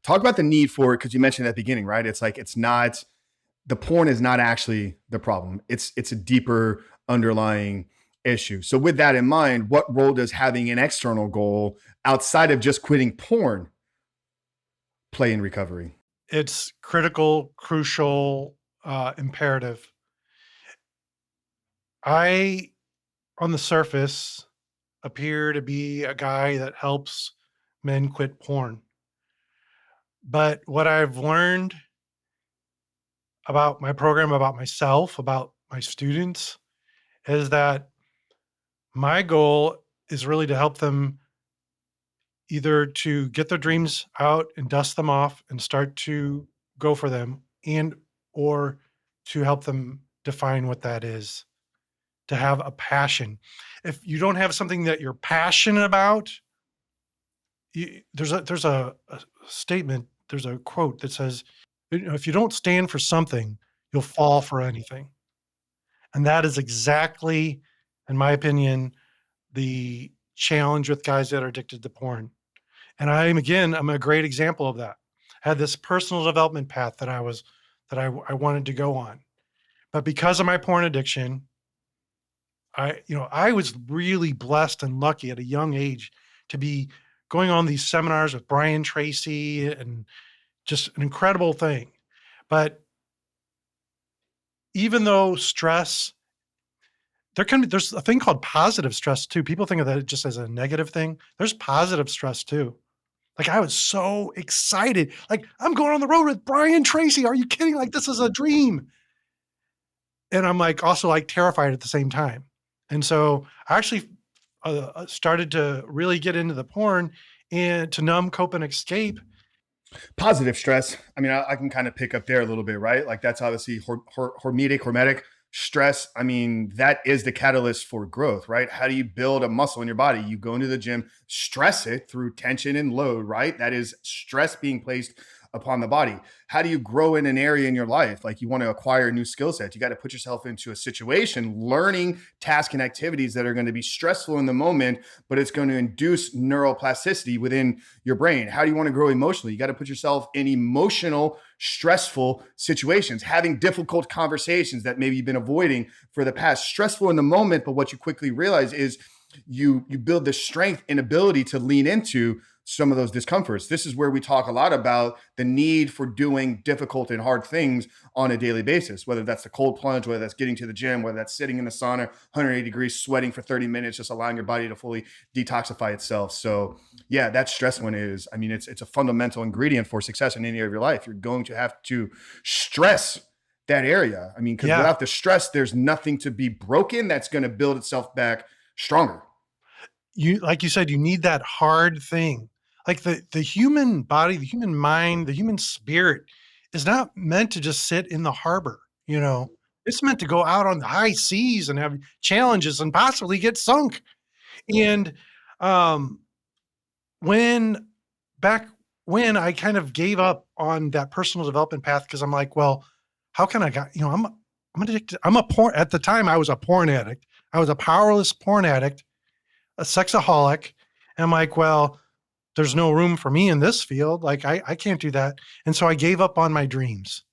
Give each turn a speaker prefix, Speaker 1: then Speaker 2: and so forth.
Speaker 1: Talk about the need for it, because you mentioned at the beginning, right? It's like the porn is not actually the problem. It's a deeper underlying issue. So with that in mind, what role does having an external goal outside of just quitting porn play in recovery?
Speaker 2: It's critical, crucial, imperative. I, on the surface, appear to be a guy that helps men quit porn. But what I've learned about my program, about myself, about my students, is that my goal is really to help them either to get their dreams out and dust them off and start to go for them, and or to help them define what that is, to have a passion. If you don't have something that you're passionate about, there's a statement, there's a quote that says, if you don't stand for something, you'll fall for anything. And that is exactly, in my opinion, the challenge with guys that are addicted to porn. And I'm a great example of that. I had this personal development path that I wanted to go on. But because of my porn addiction, I was really blessed and lucky at a young age to be going on these seminars with Brian Tracy, and just an incredible thing. But even though stress, there's a thing called positive stress too. People think of that just as a negative thing. There's positive stress too. Like, I was so excited. Like, I'm going on the road with Brian Tracy. Are you kidding? Like, this is a dream. And I'm like also like terrified at the same time. And so I actually started to really get into the porn and to numb, cope, and escape.
Speaker 1: Positive stress. I mean, I can kind of pick up there a little bit, right? Like that's obviously hormetic stress. I mean, that is the catalyst for growth, right? How do you build a muscle in your body? You go into the gym, stress it through tension and load, right? That is stress being placed upon the body. How do you grow in an area in your life? Like you want to acquire new skill sets. You got to put yourself into a situation, learning tasks and activities that are going to be stressful in the moment, but it's going to induce neuroplasticity within your brain. How do you want to grow emotionally? You got to put yourself in emotional, stressful situations, having difficult conversations that maybe you've been avoiding for the past. Stressful in the moment, but what you quickly realize is you build the strength and ability to lean into some of those discomforts. This is where we talk a lot about the need for doing difficult and hard things on a daily basis, whether that's the cold plunge, whether that's getting to the gym, whether that's sitting in the sauna, 180 degrees, sweating for 30 minutes, just allowing your body to fully detoxify itself. So yeah, that stress one is, I mean, it's a fundamental ingredient for success in any area of your life. You're going to have to stress that area. I mean, because
Speaker 2: Yeah.
Speaker 1: without the stress, there's nothing to be broken that's going to build itself back stronger.
Speaker 2: Like you said, you need that hard thing. Like the human body, the human mind, the human spirit is not meant to just sit in the harbor, you know. It's meant to go out on the high seas and have challenges and possibly get sunk. And um when back when I kind of gave up on that personal development path, because I'm like, well, how can I got, I'm addicted. I'm a porn at the time I was a porn addict. I was a powerless porn addict, a sexaholic. And I'm like, well, there's no room for me in this field. Like I can't do that. And so I gave up on my dreams.